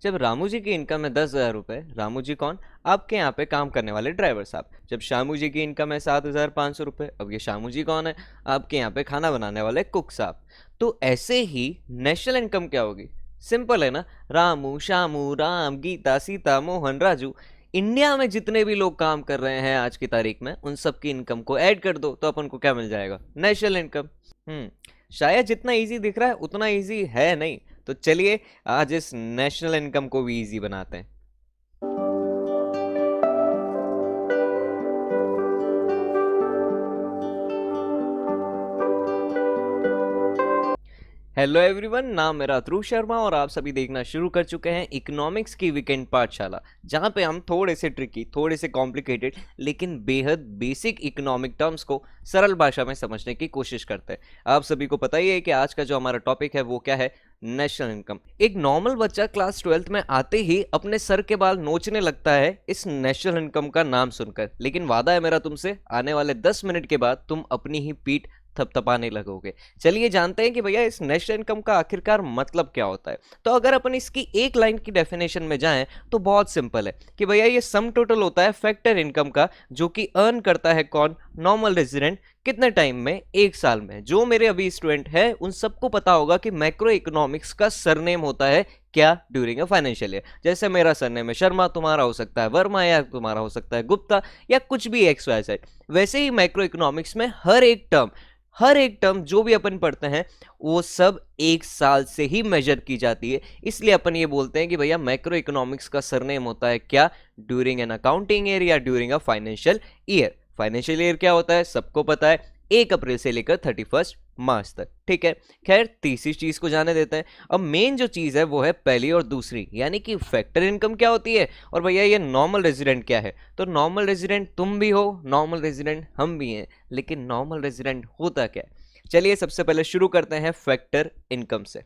जब रामू जी की इनकम है 10,000 रुपये, रामू जी कौन? आपके यहाँ पे काम करने वाले ड्राइवर साहब। जब शामू जी की इनकम है 7,500 रुपये, अब ये शामू जी कौन है? आपके यहाँ पे खाना बनाने वाले कुक साहब। तो ऐसे ही नेशनल इनकम क्या होगी? सिंपल है ना, रामू शामू राम गीता सीता मोहन राजू। इंडिया में जितने भी लोग काम कर रहे हैं आज की तारीख में, उन सब की इनकम को ऐड कर दो तो अपन को क्या मिल जाएगा? National income. शायद जितना इजी दिख रहा है उतना इजी है नहीं। तो चलिए आज इस नेशनल इनकम को भी इजी बनाते हैं। हेलो एवरीवन, नाम मेरा ध्रुव शर्मा और आप सभी देखना शुरू कर चुके हैं इकोनॉमिक्स की वीकेंड पाठशाला, जहां पे हम थोड़े से ट्रिकी, थोड़े से कॉम्प्लिकेटेड लेकिन बेहद बेसिक इकोनॉमिक टर्म्स को सरल भाषा में समझने की कोशिश करते हैं। आप सभी को पता ही है कि आज का जो हमारा टॉपिक है वो क्या है? National income. एक नॉर्मल बच्चा क्लास 12th में आते ही अपने सर के बाल नोचने लगता है इस नेशनल इनकम का नाम सुनकर, लेकिन वादा है मेरा तुमसे, आने वाले 10 मिनट के बाद तुम अपनी ही पीठ थपथपाने लगोगे। चलिए जानते हैं कि भैया इस नेशनल इनकम का आखिरकार मतलब क्या होता है। तो अगर अपन इसकी एक लाइन की डेफिनेशन में जाएं तो बहुत सिंपल है कि भैया ये सम टोटल होता है फैक्टर इनकम का, जो कि अर्न करता है कौन? Normal resident. कितने टाइम में? एक साल में। जो मेरे अभी स्टूडेंट है उन सबको पता होगा कि मैक्रो इकोनॉमिक्स का सरनेम होता है क्या? During a financial year. जैसे मेरा सरनेम है शर्मा, तुम्हारा हो सकता है वर्मा, या तुम्हारा हो सकता है गुप्ता, या कुछ भी एक्स वाई जेड। वैसे ही मैक्रो इकोनॉमिक्स में हर एक टर्म जो भी अपन पढ़ते हैं वो सब एक साल से ही मेजर की जाती है। इसलिए अपन ये बोलते हैं कि भैया मैक्रो इकोनॉमिक्स का सरनेम होता है क्या? ड्यूरिंग एन अकाउंटिंग ईयर या during a financial year. Financial year क्या होता है सबको पता है, 1 अप्रैल से लेकर 31 मार्च तक। ठीक है, खैर तीसरी चीज को जाने देते हैं। अब मेन जो चीज है वो है पहली और दूसरी, यानी कि फैक्टर इनकम क्या होती है और भैया ये नॉर्मल रेजिडेंट क्या है। तो नॉर्मल रेजिडेंट तुम भी हो, नॉर्मल रेजिडेंट हम भी हैं, लेकिन नॉर्मल रेजिडेंट होता क्या है? चलिए सबसे पहले शुरू करते हैं फैक्टर इनकम से।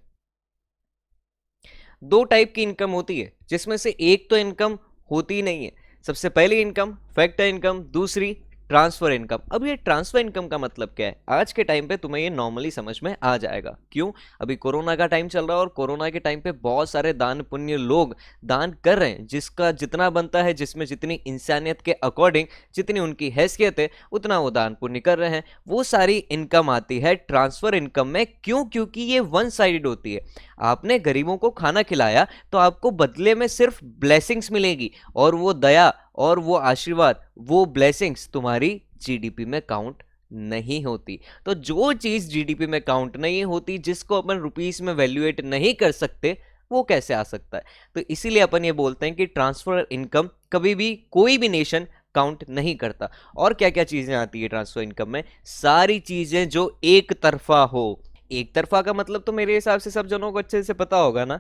दो टाइप की इनकम होती है, जिसमें से एक तो इनकम होती ही नहीं है। सबसे पहली इनकम फैक्टर इनकम, दूसरी ट्रांसफर इनकम। अब ये ट्रांसफर इनकम का मतलब क्या है? आज के टाइम पे तुम्हें ये नॉर्मली समझ में आ जाएगा। क्यों? अभी कोरोना का टाइम चल रहा है और कोरोना के टाइम पे बहुत सारे दान पुण्य लोग दान कर रहे हैं, जिसका जितना बनता है, जिसमें जितनी इंसानियत के अकॉर्डिंग, जितनी उनकी हैसियत है, उतना वो दान पुण्य कर रहे हैं। वो सारी इनकम आती है ट्रांसफर इनकम में। क्यों? क्योंकि ये वन साइडेड होती है। आपने गरीबों को खाना खिलाया तो आपको बदले में सिर्फ ब्लेसिंग्स मिलेगी, और वो दया और वो आशीर्वाद, वो ब्लेसिंग्स तुम्हारी जीडीपी में काउंट नहीं होती। तो जो चीज जीडीपी में काउंट नहीं होती, जिसको अपन रुपीस में वैल्यूएट नहीं कर सकते, वो कैसे आ सकता है? तो इसीलिए अपन ये बोलते हैं कि ट्रांसफर इनकम कभी भी कोई भी नेशन काउंट नहीं करता। और क्या क्या चीजें आती है ट्रांसफर इनकम में? सारी चीजें जो एक तरफा हो। एक तरफा का मतलब तो मेरे हिसाब से सब जनों को अच्छे से पता होगा ना।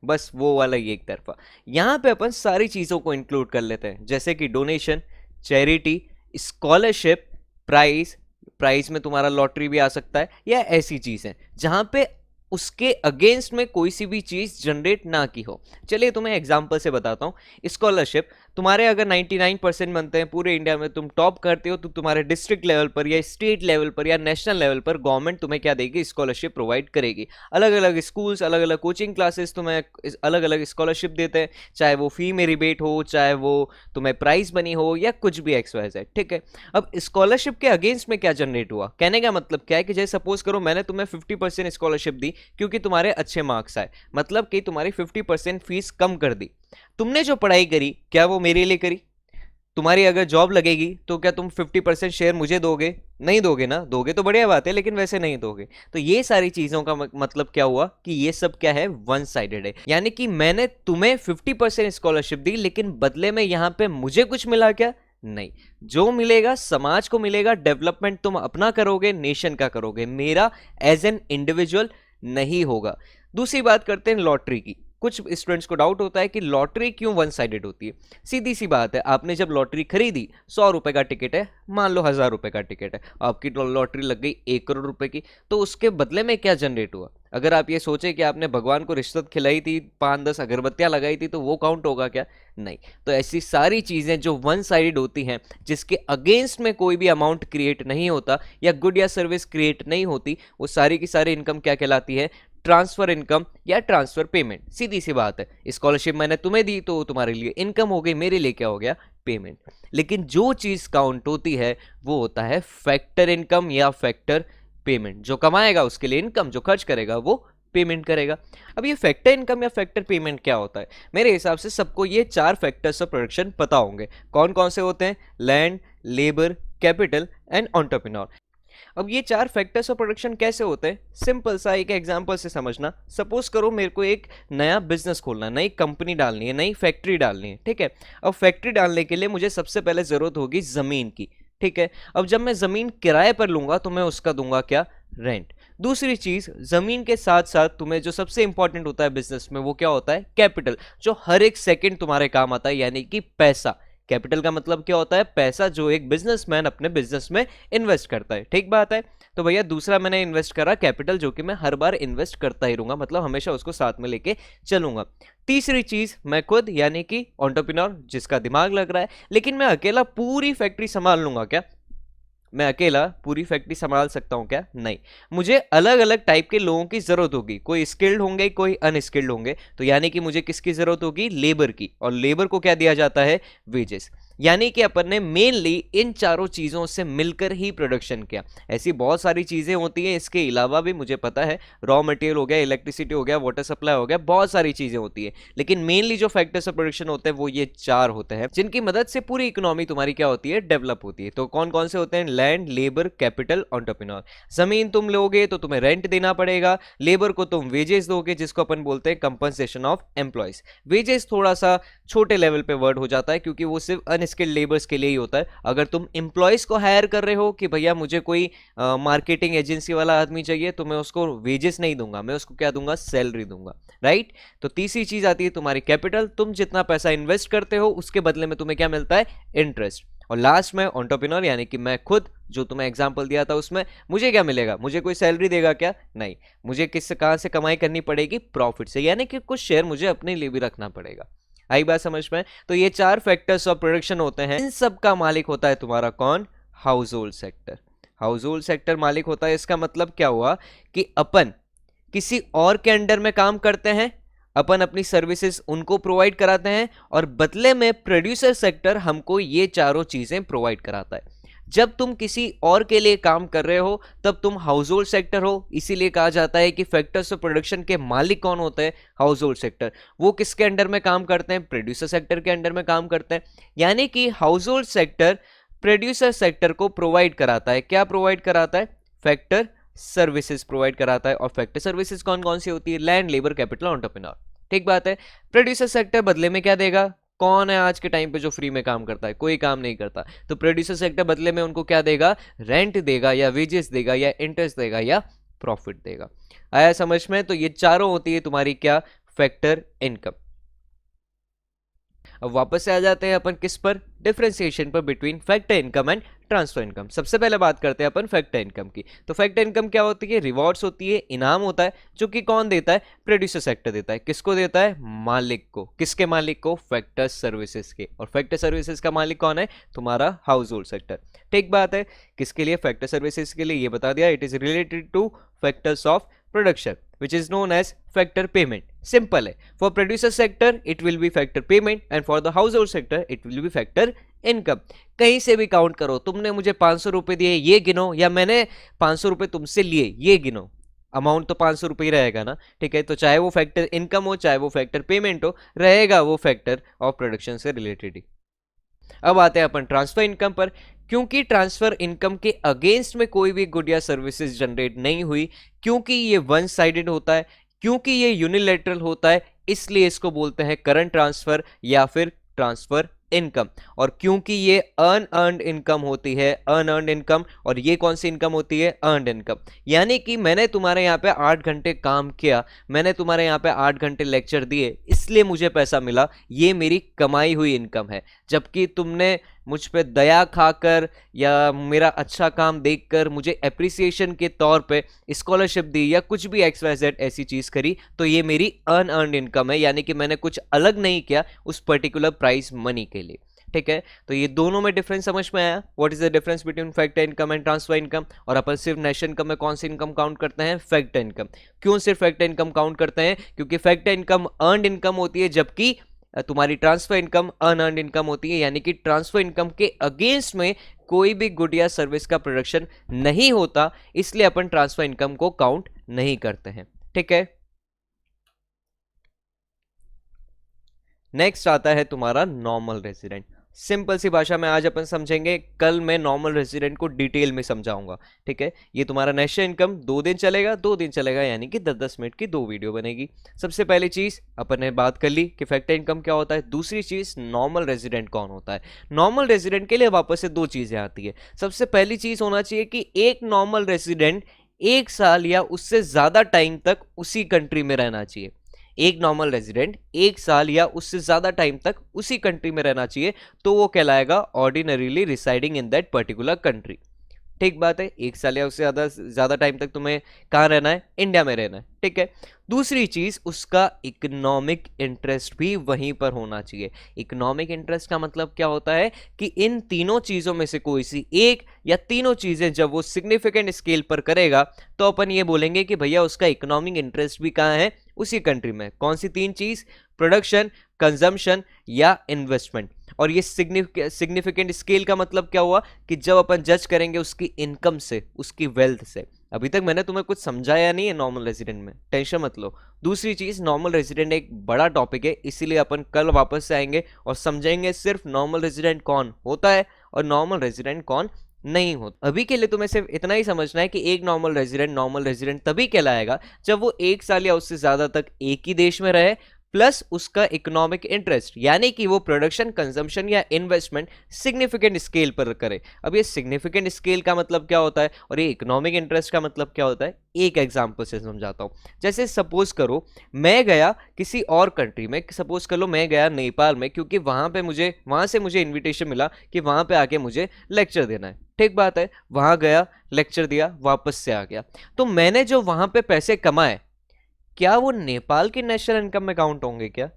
बस वो वाला ही एक तरफा। यहां पे अपन सारी चीजों को इंक्लूड कर लेते हैं, जैसे कि donation, charity, scholarship, prize. Prize में तुम्हारा लॉटरी भी आ सकता है, या ऐसी चीजें जहां पे उसके अगेंस्ट में कोई सी भी चीज जनरेट ना की हो। चलिए तुम्हें एग्जांपल से बताता हूं। स्कॉलरशिप, तुम्हारे अगर 99% बनते हैं पूरे इंडिया में, तुम टॉप करते हो, तो तुम्हारे डिस्ट्रिक्ट लेवल पर या स्टेट लेवल पर या नेशनल लेवल पर गवर्नमेंट तुम्हें क्या देगी? स्कॉलरशिप प्रोवाइड करेगी। अलग अलग स्कूल्स, अलग अलग कोचिंग क्लासेस तुम्हें अलग अलग स्कॉलरशिप देते हैं, चाहे वो फी में रिबेट हो, चाहे वो तुम्हें प्राइज बनी हो, या कुछ भी एक्स वाई जेड। ठीक है, अब स्कॉलरशिप के अगेंस्ट में क्या जनरेट हुआ? कहने का मतलब क्या है कि जैसे सपोज करो मैंने तुम्हें 50% स्कॉलरशिप दी क्योंकि तुम्हारे अच्छे मार्क्स आए, मतलब कि तुम्हारी 50% फीस कम कर दी। तुमने जो पढ़ाई करी क्या वो मेरे लिए करी? तुम्हारी अगर जॉब लगेगी तो क्या तुम 50% शेयर मुझे दोगे? नहीं दोगे ना। दोगे तो बढ़िया बात है, लेकिन वैसे नहीं दोगे। तो ये सारी चीजों का मतलब क्या हुआ कि ये सब क्या है? वन साइडेड है। यानी कि मैंने तुम्हें 50% स्कॉलरशिप दी, लेकिन बदले में यहां पे मुझे कुछ मिला क्या? नहीं। जो मिलेगा समाज को मिलेगा, डेवलपमेंट तुम अपना करोगे, नेशन का करोगे, मेरा एज एन इंडिविजुअल नहीं होगा। दूसरी बात करते हैं लॉटरी की। कुछ स्टूडेंट्स को डाउट होता है कि लॉटरी क्यों वन साइडेड होती है। सीधी सी बात है, आपने जब लॉटरी खरीदी, 100 रुपए का टिकट है, मान लो 1000 रुपए का टिकट है, आपकी लॉटरी लग गई 1 करोड़ रुपए की, तो उसके बदले में क्या जनरेट हुआ? अगर आप ये सोचे कि आपने भगवान को रिश्वत खिलाई थी, 5-10 अगरबत्तियां लगाई थी, तो वो काउंट होगा क्या? नहीं। तो ऐसी सारी चीजें जो वन साइडेड होती हैं, जिसके अगेंस्ट में कोई भी अमाउंट क्रिएट नहीं होता या गुड या सर्विस क्रिएट नहीं होती, वो सारी की सारी इनकम क्या कहलाती है? ट्रांसफर इनकम या ट्रांसफर पेमेंट। सीधी सी बात है, स्कॉलरशिप मैंने तुम्हें दी तो तुम्हारे लिए इनकम हो गई, मेरे लिए क्या हो गया, पेमेंट। लेकिन जो चीज काउंट होती है वो होता है फैक्टर इनकम या फैक्टर पेमेंट। जो कमाएगा उसके लिए इनकम, जो खर्च करेगा वो पेमेंट करेगा। अब ये फैक्टर इनकम या फैक्टर पेमेंट क्या होता है? मेरे हिसाब से सबको ये 4 फैक्टर्स ऑफ प्रोडक्शन पता होंगे। कौन कौन से होते हैं? Land, labour, capital and entrepreneur. अब ये 4 फैक्टर्स ऑफ प्रोडक्शन कैसे होते हैं? सिंपल सा एक एग्जांपल से समझना। सपोज करो मेरे को एक नया बिजनेस खोलना है, नई कंपनी डालनी है, नई फैक्ट्री डालनी है, ठीक है। अब फैक्ट्री डालने के लिए मुझे सबसे पहले जरूरत होगी जमीन की, ठीक है। अब जब मैं जमीन किराए पर लूंगा तो मैं उसका दूंगा क्या? रेंट। दूसरी चीज, जमीन के साथ साथ तुम्हें जो सबसे इंपॉर्टेंट होता है बिजनेस में वो क्या होता है? कैपिटल, जो हर एक सेकंड तुम्हारे काम आता है, यानी कि पैसा। कैपिटल का मतलब क्या होता है? पैसा जो एक बिजनेसमैन अपने बिजनेस में इन्वेस्ट करता है, ठीक बात है। तो भैया दूसरा मैंने इन्वेस्ट करा कैपिटल, जो कि मैं हर बार इन्वेस्ट करता ही रहूंगा, मतलब हमेशा उसको साथ में लेके चलूंगा। तीसरी चीज मैं खुद, यानी कि एंटरप्रेन्योर, जिसका दिमाग लग रहा है। लेकिन मैं अकेला पूरी फैक्ट्री संभाल लूंगा क्या? मैं अकेला पूरी फैक्ट्री संभाल सकता हूं क्या? नहीं, मुझे अलग अलग टाइप के लोगों की जरूरत होगी। कोई स्किल्ड होंगे, कोई अनस्किल्ड होंगे। तो यानी कि मुझे किसकी जरूरत होगी? लेबर की। और लेबर को क्या दिया जाता है? वेजेस। यानी कि अपन ने मेनली इन चारों चीजों से मिलकर ही प्रोडक्शन किया। ऐसी बहुत सारी चीजें होती हैं, इसके अलावा भी मुझे पता है, रॉ मटेरियल हो गया, इलेक्ट्रिसिटी हो गया, वाटर सप्लाई हो गया, बहुत सारी चीजें होती है। लेकिन मेनली जो फैक्टर्स ऑफ प्रोडक्शन होते हैं वो ये 4 होते हैं, जिनकी मदद से पूरी इकोनॉमी तुम्हारी क्या होती है? डेवलप होती है। तो कौन कौन से होते हैं? Land, labour, capital, entrepreneur. जमीन तुम लोगे तो तुम्हें रेंट देना पड़ेगा, लेबर को तुम वेजेस दोगे, जिसको अपन बोलते हैं कंपनसेशन ऑफ एम्प्लॉयज। वेजेस थोड़ा सा छोटे लेवल पे वर्ड हो जाता है, क्योंकि वो सिर्फ अनस्किल्ड लेबर्स के लिए ही होता है। अगर तुम एम्प्लॉयज को हायर कर रहे हो कि भैया मुझे कोई मार्केटिंग एजेंसी वाला आदमी चाहिए, तो मैं उसको वेजेस नहीं दूंगा, मैं उसको क्या दूंगा? सैलरी दूंगा, राइट। तो तीसरी चीज आती है तुम्हारी कैपिटल। तुम जितना पैसा इन्वेस्ट करते हो उसके बदले में तुम्हें क्या मिलता है? इंटरेस्ट। और लास्ट में एंटरप्रेन्योर, यानी कि मैं खुद, जो तुम्हें एग्जांपल दिया था उसमें, मुझे क्या मिलेगा? मुझे कोई सैलरी देगा क्या? नहीं, मुझे कहां से कमाई करनी पड़ेगी? प्रॉफिट से, यानी कि कुछ शेयर मुझे अपने लिए भी रखना पड़ेगा। आई बात समझ में? तो ये 4 फैक्टर्स ऑफ प्रोडक्शन होते हैं। इन सब का मालिक होता है तुम्हारा कौन? House hold sector. House hold sector मालिक होता है। इसका मतलब क्या हुआ कि अपन किसी और के अंडर में काम करते हैं, अपन अपनी सर्विसेज उनको प्रोवाइड कराते हैं, और बदले में प्रोड्यूसर सेक्टर हमको ये चारों चीजें प्रोवाइड कराता है। जब तुम किसी और के लिए काम कर रहे हो तब तुम हाउस होल्ड सेक्टर हो। इसीलिए कहा जाता है कि फैक्टर्स ऑफ प्रोडक्शन के मालिक कौन होते हैं? House hold sector. वो किसके अंडर में काम करते हैं? प्रोड्यूसर सेक्टर के अंडर में काम करते हैं। यानी कि house hold sector producer sector को प्रोवाइड कराता है। क्या प्रोवाइड कराता है? फैक्टर सर्विसेज प्रोवाइड कराता है। और फैक्टर सर्विसेज कौन कौन सी होती है? Land, labour, capital, entrepreneur. ठीक बात है। प्रोड्यूसर सेक्टर बदले में क्या देगा? कौन है आज के टाइम पे जो फ्री में काम करता है? कोई काम नहीं करता। तो प्रोड्यूसर सेक्टर बदले में उनको क्या देगा? रेंट देगा, या वेजेस देगा, या इंटरेस्ट देगा, या प्रॉफिट देगा। आया समझ में? तो ये चारों होती है तुम्हारी क्या? Factor income. अब वापस से आ जाते हैं अपन किस पर? डिफरेंशिएशन पर between factor income and transfer income. सबसे पहले बात करते हैं अपन फैक्टर इनकम की। तो फैक्टर इनकम क्या होती है? रिवॉर्ड्स होती है, इनाम होता है, जो कि कौन देता है? प्रोड्यूसर सेक्टर देता है। किसको देता है? मालिक को। किसके मालिक को? फैक्टर सर्विसेज के। और फैक्टर सर्विसेज का मालिक कौन है? तुम्हारा हाउस होल्ड सेक्टर। ठीक बात है। किसके लिए? फैक्टर सर्विसेज के लिए। ये बता दिया, it is related two factors of production which is known as factor payment. Simple है। For producer sector it will be factor payment and for the household sector it will be factor income. कहीं से भी count करो, तुमने मुझे 500 रुपए दिए ये गिनो, या मैंने 500 रुपए तुमसे लिए ये गिनो, अमाउंट तो 500 रुपए ही रहेगा ना। ठीक है, तो चाहे वो फैक्टर इनकम हो चाहे वो फैक्टर पेमेंट हो, रहेगा वो फैक्टर ऑफ प्रोडक्शन से रिलेटेड ही। अब आते हैं अपन ट्रांसफर इनकम पर। क्योंकि ट्रांसफर इनकम के अगेंस्ट में कोई भी गुड या सर्विसेज जनरेट नहीं हुई, क्योंकि ये वन साइडेड होता है, क्योंकि ये यूनिलैटरल होता है, इसलिए इसको बोलते हैं करंट ट्रांसफर या फिर ट्रांसफर इनकम। और क्योंकि ये अनअर्न्ड इनकम होती है, अनअर्न्ड इनकम, और ये कौन सी इनकम होती है? Earned income. यानी कि मैंने तुम्हारे यहाँ पे 8 घंटे काम किया, मैंने तुम्हारे यहाँ पे 8 घंटे लेक्चर दिए, इसलिए मुझे पैसा मिला, ये मेरी कमाई हुई इनकम है। जबकि तुमने मुझ पे दया खाकर या मेरा अच्छा काम देखकर मुझे एप्रिसिएशन के तौर पे स्कॉलरशिप दी या कुछ भी XYZ ऐसी चीज करी, तो ये मेरी अनअर्न्ड इनकम है। यानी कि मैंने कुछ अलग नहीं किया उस पर्टिकुलर प्राइस मनी के लिए। ठीक है, तो ये दोनों में डिफरेंस समझ में आया। What is the difference between factor income and transfer income. और अपन सिर्फ नेशनल इनकम में कौन सी इनकम काउंट करते हैं, फैक्टर इनकम। क्यों सिर्फ फैक्टर इनकम काउंट करते हैं, क्योंकि फैक्टर इनकम अर्नड इनकम होती है, जबकि तुम्हारी ट्रांसफर इनकम अनअर्नड इनकम होती है, यानी कि ट्रांसफर इनकम के अगेंस्ट में कोई भी गुड या सर्विस का प्रोडक्शन नहीं होता, इसलिए अपन ट्रांसफर इनकम को काउंट नहीं करते हैं। ठीक है, नेक्स्ट आता है तुम्हारा नॉर्मल रेजिडेंट। सिंपल सी भाषा में आज अपन समझेंगे, कल मैं नॉर्मल रेजिडेंट को डिटेल में समझाऊंगा। ठीक है, ये तुम्हारा नेशनल इनकम 2 दिन चलेगा, 2 दिन चलेगा, यानी कि 10-10 मिनट की 2 वीडियो बनेगी। सबसे पहली चीज अपन ने बात कर ली कि फैक्टर इनकम क्या होता है। दूसरी चीज नॉर्मल रेजिडेंट कौन होता है। नॉर्मल रेजिडेंट के लिए वापस से 2 चीजें आती है। सबसे पहली चीज होना चाहिए कि एक नॉर्मल रेजिडेंट 1 साल या उससे ज्यादा टाइम तक उसी कंट्री में रहना चाहिए। एक नॉर्मल रेजिडेंट 1 साल या उससे ज्यादा टाइम तक उसी कंट्री में रहना चाहिए, तो वो कहलाएगा ordinarily residing in that particular country. ठीक बात है, 1 साल या उससे ज्यादा टाइम तक तुम्हें कहाँ रहना है, इंडिया में रहना है। ठीक है, दूसरी चीज उसका इकोनॉमिक इंटरेस्ट भी वहीं पर होना चाहिए। इकोनॉमिक इंटरेस्ट का मतलब क्या होता है कि इन तीनों चीजों में से कोई सी एक या तीनों चीजें जब वो सिग्निफिकेंट स्केल पर करेगा, तो अपन ये बोलेंगे कि भैया उसका इकोनॉमिक इंटरेस्ट भी कहाँ है, उसी कंट्री में। कौन सी 3 चीज, प्रोडक्शन, कंजम्पशन या इन्वेस्टमेंट। और ये सिग्निफिकेंट स्केल का मतलब क्या हुआ कि जब अपन जज करेंगे उसकी इनकम से, उसकी वेल्थ से। अभी तक मैंने तुम्हें कुछ समझाया नहीं है नॉर्मल रेजिडेंट में, टेंशन मत लो। दूसरी चीज, नॉर्मल रेजिडेंट एक बड़ा टॉपिक है, इसीलिए अपन कल वापस से आएंगे और समझेंगे सिर्फ नॉर्मल रेजिडेंट कौन होता है और नॉर्मल रेजिडेंट कौन नहीं होता। अभी के लिए तुम्हें सिर्फ इतना ही समझना है कि एक नॉर्मल रेजिडेंट तभी कहलाएगा जब वो 1 साल या उससे ज्यादा तक एक ही देश में रहे, प्लस उसका इकोनॉमिक इंटरेस्ट, यानी कि वो प्रोडक्शन, कंजम्पशन या इन्वेस्टमेंट सिग्निफिकेंट स्केल पर करे। अब ये सिग्निफिकेंट स्केल का मतलब क्या होता है और ये इकोनॉमिक इंटरेस्ट का मतलब क्या होता है, एक एग्जांपल से समझाता हूं। जैसे सपोज करो मैं गया किसी और कंट्री में, सपोज कर लो मैं गया नेपाल में, क्योंकि वहां से मुझे इन्विटेशन मिला कि वहां पे आके मुझे लेक्चर देना है। ठीक बात है, वहां गया, लेक्चर दिया, वापस से आ गया। तो मैंने जो वहां पे पैसे कमाए, क्या वो नेपाल की नेशनल इनकम में काउंट होंगे क्या?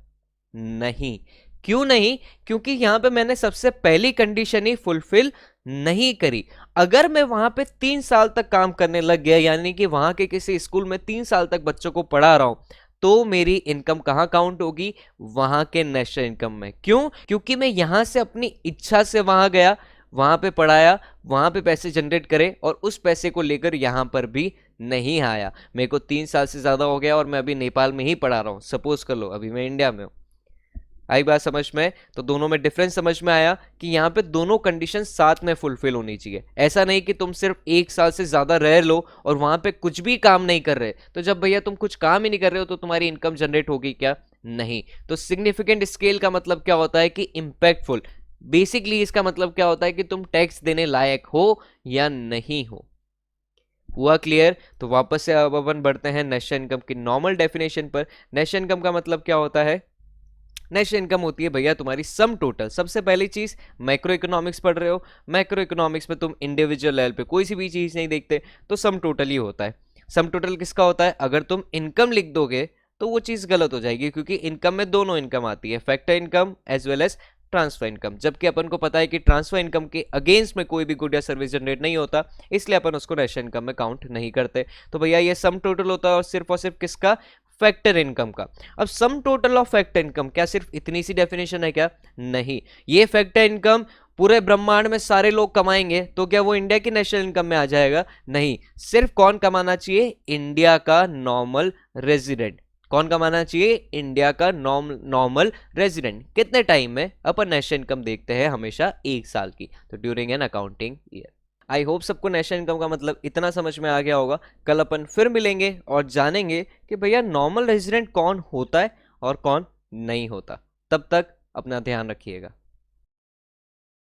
नहीं। क्यों नहीं? क्योंकि यहां पे मैंने सबसे पहली कंडीशन ही फुलफिल नहीं करी। अगर मैं वहां पे 3 साल तक काम करने लग गया, यानी कि वहां के किसी स्कूल में 3 साल तक बच्चों को पढ़ा रहा हूं, तो मेरी इनकम कहां काउंट होगी, वहां के नेशनल इनकम में। क्यों? क्योंकि मैं यहां से अपनी इच्छा से वहां गया, वहां पे पढ़ाया, वहां पे पैसे जनरेट करे और उस पैसे को लेकर यहां पर भी नहीं आया। मेरे को 3 साल से ज्यादा हो गया और मैं अभी नेपाल में ही पढ़ा रहा हूं, सपोज कर लो अभी मैं इंडिया में हूं। आई बात समझ में? तो दोनों में डिफरेंस समझ में आया कि यहाँ पे दोनों कंडीशन साथ में फुलफिल होनी चाहिए। ऐसा नहीं कि तुम सिर्फ 1 साल से ज्यादा रह लो और वहां पे कुछ भी काम नहीं कर रहे, तो जब भैया तुम कुछ काम ही नहीं कर रहे हो तो तुम्हारी इनकम जनरेट होगी क्या? नहीं। तो सिग्निफिकेंट स्केल का मतलब क्या होता है कि इंपैक्टफुल। बेसिकली इसका मतलब क्या होता है कि तुम टैक्स देने लायक हो या नहीं हो। हुआ क्लियर? तो वापस से अब अपन बढ़ते हैं नेशनल इनकम की नॉर्मल डेफिनेशन पर। नेशनल इनकम का मतलब क्या होता है? नेशनल इनकम होती है भैया तुम्हारी सम टोटल। सबसे पहली चीज, मैक्रो इकोनॉमिक्स पढ़ रहे हो, मैक्रो इकोनॉमिक्स में तुम इंडिविजुअल लेवल पे कोई सी भी चीज नहीं देखते, तो सम टोटल ही होता है। सम टोटल किसका होता है? अगर तुम इनकम लिख दोगे तो वो चीज गलत हो जाएगी, क्योंकि इनकम में दोनों इनकम आती है, factor income as well as transfer income. जबकि अपन को पता है कि ट्रांसफर इनकम के अगेंस्ट में कोई भी गुड या सर्विस जनरेट नहीं होता, इसलिए अपन उसको नेशनल इनकम में काउंट नहीं करते। तो भैया ये सम टोटल होता है और सिर्फ किसका? फैक्टर इनकम का। अब sum total of factor income, क्या सिर्फ इतनी सी डेफिनेशन है क्या? नहीं। ये फैक्टर इनकम पूरे ब्रह्मांड में सारे लोग कमाएंगे तो क्या वो इंडिया की नेशनल इनकम में आ जाएगा? नहीं। सिर्फ कौन कमाना चाहिए? इंडिया का नॉर्मल रेजिडेंट। कौन कमाना चाहिए? इंडिया का नॉर्मल रेजिडेंट। कितने टाइम में? अपन नेशनल इनकम देखते हैं हमेशा 1 साल की, तो during an accounting year. I hope सबको नेशनल इनकम का मतलब इतना समझ में आ गया होगा। कल अपन फिर मिलेंगे और जानेंगे कि भैया नॉर्मल रेजिडेंट कौन होता है और कौन नहीं होता। तब तक अपना ध्यान रखिएगा।